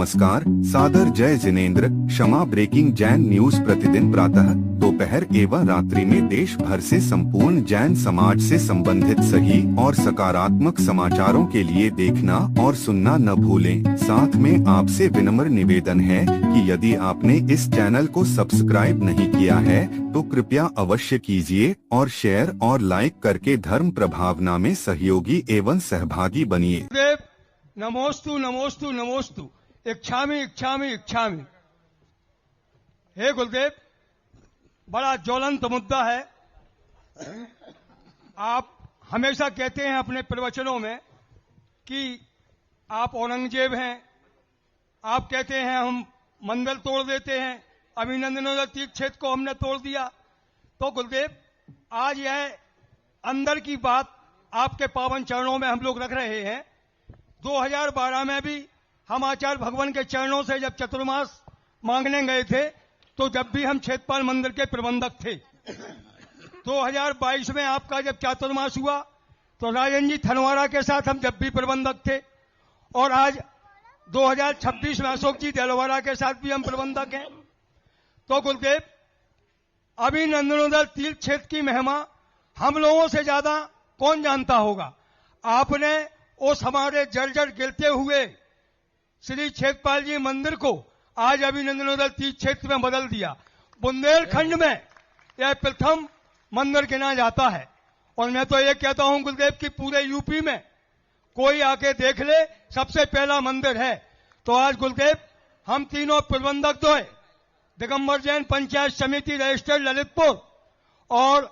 नमस्कार, सादर जय जिनेंद्र। क्षमा ब्रेकिंग जैन न्यूज प्रतिदिन प्रातः, दोपहर एवं रात्रि में देश भर से संपूर्ण जैन समाज से संबंधित सही और सकारात्मक समाचारों के लिए देखना और सुनना न भूलें। साथ में आपसे विनम्र निवेदन है कि यदि आपने इस चैनल को सब्सक्राइब नहीं किया है तो कृपया अवश्य कीजिए और शेयर और लाइक करके धर्म प्रभावना में सहयोगी एवं सहभागी बनिए। नमोस्तु नमोस्तु नमोस्तु, इच्छामि इच्छामि इच्छामि। हे गुरुदेव, बड़ा ज्वलंत मुद्दा है। आप हमेशा कहते हैं अपने प्रवचनों में कि आप औरंगजेब हैं। आप कहते हैं हम मंदिर तोड़ देते हैं, अभिनंदन तीर्थ क्षेत्र को हमने तोड़ दिया। तो गुरुदेव, आज यह अंदर की बात आपके पावन चरणों में हम लोग रख रहे हैं। 2012 में भी हम आचार्य भगवान के चरणों से जब चतुर्मास मांगने गए थे, तो जब भी हम क्षेत्रपाल मंदिर के प्रबंधक थे। 2022 में आपका जब चातुर्मास हुआ तो राजन जी थनवारा के साथ हम जब भी प्रबंधक थे, और आज 2026 में अशोक जी देलवारा के साथ भी हम प्रबंधक हैं। तो गुरुदेव, अभिनंदनोदय तीर्थ क्षेत्र की महिमा हम लोगों से ज्यादा कौन जानता होगा। आपने उस हमारे जर्जर गिरते हुए श्री क्षेत्रपाल जी मंदिर को आज अभिनंदनोदय तीर्थ क्षेत्र में बदल दिया। बुंदेलखंड में यह प्रथम मंदिर गिना जाता है। और मैं तो ये कहता हूं गुरुदेव कि पूरे यूपी में कोई आके देख ले, सबसे पहला मंदिर है। तो आज गुरुदेव, हम तीनों प्रबंधक जो है, दिगंबर जैन पंचायत समिति रजिस्टर्ड ललितपुर और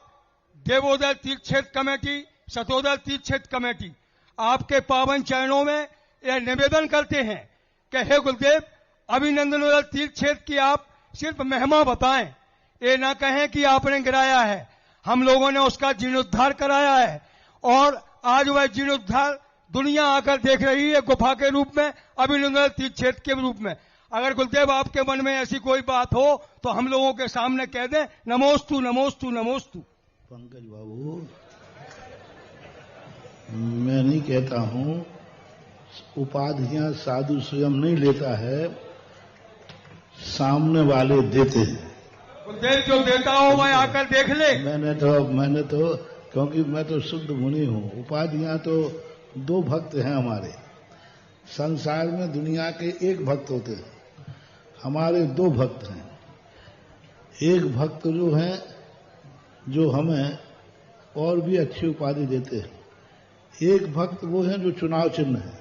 देवोदय तीर्थ क्षेत्र कमेटी, शतोदय तीर्थ क्षेत्र कमेटी, आपके पावन चरणों में यह निवेदन करते हैं कि हे गुरुदेव, अभिनंदनोदय तीर्थ क्षेत्र की आप सिर्फ महिमा बताएं, ये ना कहें कि आपने गिराया है। हम लोगों ने उसका जीर्णोद्धार कराया है और आज वह जीर्णोद्धार दुनिया आकर देख रही है गुफा के रूप में, अभिनंदनोदय तीर्थ क्षेत्र के रूप में। अगर गुरुदेव आपके मन में ऐसी कोई बात हो तो हम लोगों के सामने कह दें। नमोस्तु नमोस्तु नमोस्तु। पंकज बाबू, मैं नहीं कहता हूं, उपाधियां साधु स्वयं नहीं लेता है, सामने वाले देते हैं। गुरुदेव जो देता हो वह आकर देख ले। मैंने तो क्योंकि मैं तो शुद्ध मुनि हूं। उपाधियां तो दो भक्त हैं हमारे संसार में। दुनिया के एक भक्त होते हैं, हमारे दो भक्त हैं। एक भक्त जो हैं, जो हमें और भी अच्छी उपाधि देते हैं। एक भक्त वो है जो चुनाव चिन्ह है।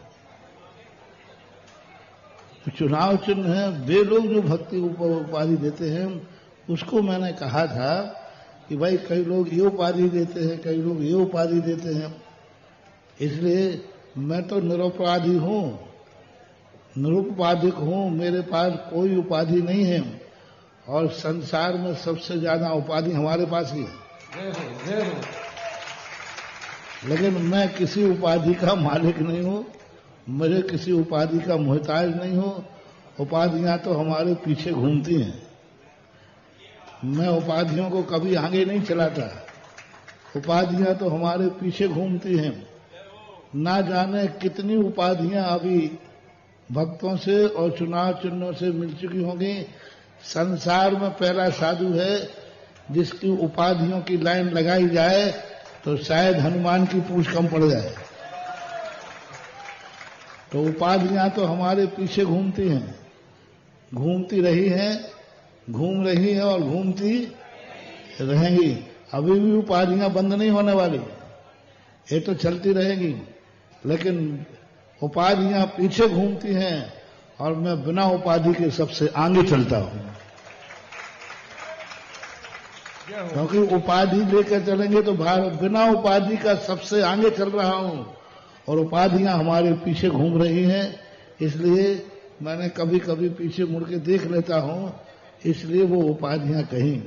चुनाव चिन्ह है, वे लोग जो भक्ति उपाधि देते हैं, उसको मैंने कहा था कि भाई कई लोग ये उपाधि देते हैं, कई लोग ये उपाधि देते हैं। इसलिए मैं तो निरुपाधि हूं, निरुपाधिक हूं। मेरे पास कोई उपाधि नहीं है और संसार में सबसे ज्यादा उपाधि हमारे पास ही है। लेकिन मैं किसी उपाधि का मालिक नहीं हूं, मुझे किसी उपाधि का मोहताज नहीं हूं। उपाधियां तो हमारे पीछे घूमती हैं। मैं उपाधियों को कभी आगे नहीं चलाता, उपाधियां तो हमारे पीछे घूमती हैं। ना जाने कितनी उपाधियां अभी भक्तों से और चुनाव चिन्हों से मिल चुकी होंगी। संसार में पहला साधु है जिसकी उपाधियों की लाइन लगाई जाए तो शायद हनुमान की पूंछ कम पड़ जाए। तो उपाधियां तो हमारे पीछे घूमती हैं, घूमती रही हैं, घूम रही हैं और घूमती रहेंगी। अभी भी उपाधियां बंद नहीं होने वाली, ये तो चलती रहेगी। लेकिन उपाधियां पीछे घूमती हैं और मैं बिना उपाधि के सबसे आगे चलता हूं। क्योंकि उपाधि लेकर चलेंगे तो बिना उपाधि का सबसे आगे चल रहा हूं और उपाधियां हमारे पीछे घूम रही हैं। इसलिए मैंने कभी कभी पीछे मुड़ के देख लेता हूं, इसलिए वो उपाधियां कहीं।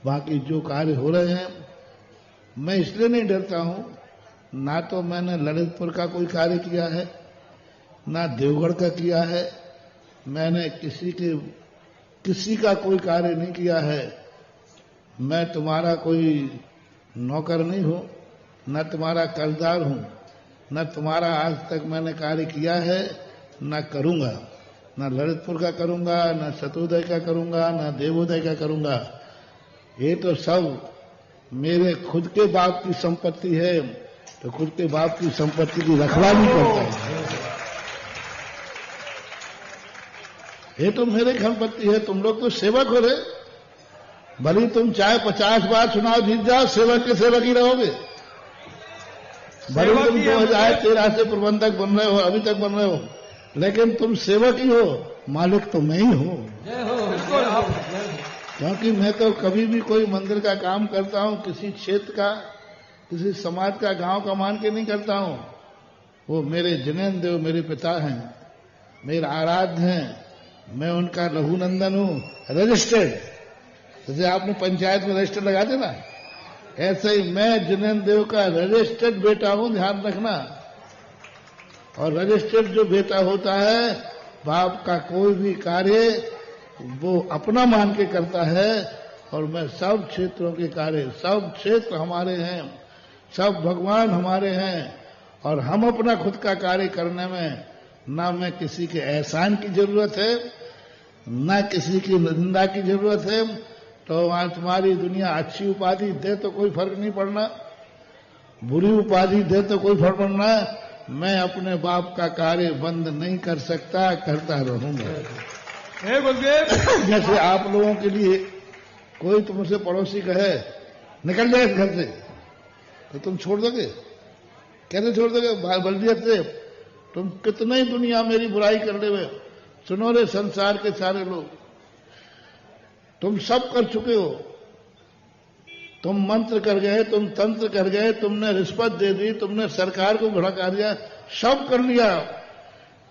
बाकी जो कार्य हो रहे हैं, मैं इसलिए नहीं डरता हूं। ना तो मैंने ललितपुर का कोई कार्य किया है, ना देवगढ़ का किया है। मैंने किसी का कोई कार्य नहीं किया है। मैं तुम्हारा कोई नौकर नहीं हूं, न तुम्हारा कर्जदार हूं, न तुम्हारा आज तक मैंने कार्य किया है, न करूंगा। ना ललितपुर का करूंगा, ना शत्रुदय का करूंगा, ना देवोदय का करूंगा। ये तो सब मेरे खुद के बाप की संपत्ति है, तो खुद के बाप की संपत्ति की रखवाली करता है। ये तो मेरे संपत्ति है, तुम लोग तो सेवक हो रहे। भले तुम चाहे 50 बार चुनाव जीत जाओ, सेवक के सेवक ही रहोगे। भले तुम 2013 से प्रबंधक बन रहे हो, अभी तक बन रहे हो, लेकिन तुम सेवक ही हो, मालिक तो मैं ही हूं। क्योंकि मैं तो कभी भी कोई मंदिर का काम करता हूं, किसी क्षेत्र का, किसी समाज का, गांव का मान के नहीं करता हूं। वो मेरे जिनेन्द्र देव मेरे पिता हैं, मेरे आराध्य हैं, मैं उनका लघुनंदन हूं, रजिस्टर्ड। जैसे आपने पंचायत में रजिस्टर लगाते ना, ऐसे ही मैं जिनेन्द्र देव का रजिस्टर्ड बेटा हूं, ध्यान रखना। और रजिस्टर्ड जो बेटा होता है, बाप का कोई भी कार्य वो अपना मान के करता है। और मैं सब क्षेत्रों के कार्य, सब क्षेत्र हमारे हैं, सब भगवान हमारे हैं, और हम अपना खुद का कार्य करने में ना मैं किसी के एहसान की जरूरत है, ना किसी की निंदा की जरूरत है। तो आज तुम्हारी दुनिया अच्छी उपाधि दे तो कोई फर्क नहीं पड़ना, बुरी उपाधि दे तो कोई फर्क पड़ना। मैं अपने बाप का कार्य बंद नहीं कर सकता, करता रहूंगा। जैसे आप लोगों के लिए कोई तुमसे पड़ोसी कहे निकल जाए इस घर से, तो तुम छोड़ दोगे? कैसे छोड़ दोगे? बल्दियत से। तुम कितने ही दुनिया मेरी बुराई करने में, सुनो रे संसार के सारे लोग, तुम सब कर चुके हो। तुम मंत्र कर गए, तुम तंत्र कर गए, तुमने रिश्वत दे दी, तुमने सरकार को भड़का दिया, सब कर लिया,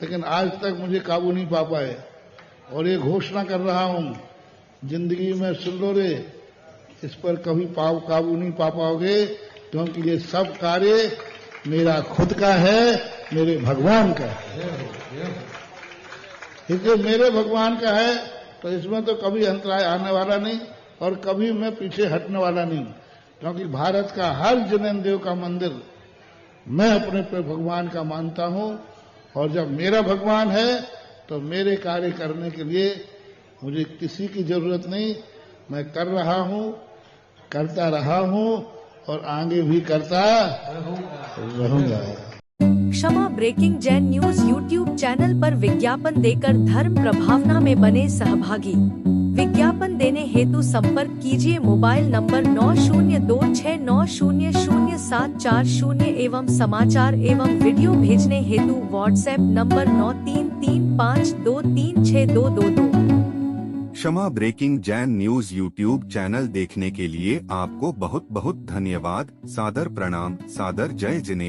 लेकिन आज तक मुझे काबू नहीं पा पाए। और ये घोषणा कर रहा हूं, जिंदगी में सुन लो रे, इस पर कभी काबू नहीं पा पाओगे, क्योंकि ये सब कार्य मेरा खुद का है, मेरे भगवान का है। इसलिए मेरे भगवान का है, तो इसमें तो कभी अंतराय आने वाला नहीं, और कभी मैं पीछे हटने वाला नहीं। क्योंकि भारत का हर जिनेन्द्र देव का मंदिर मैं अपने पे भगवान का मानता हूं, और जब मेरा भगवान है तो मेरे कार्य करने के लिए मुझे किसी की जरूरत नहीं। मैं कर रहा हूं, करता रहा हूं, और आगे भी करता रहूंगा। Kshama breaking Jain news YouTube channel पर विज्ञापन देकर धर्म प्रभावना में बने सहभागी। विज्ञापन देने हेतु संपर्क कीजिए मोबाइल नंबर 9026900740 एवं समाचार एवं वीडियो भेजने हेतु WhatsApp number 9335236222। Kshama breaking Jain news YouTube channel देखने के लिए आपको बहुत बहुत धन्यवाद। सादर प्रणाम, सादर जय जिनेन्द्र।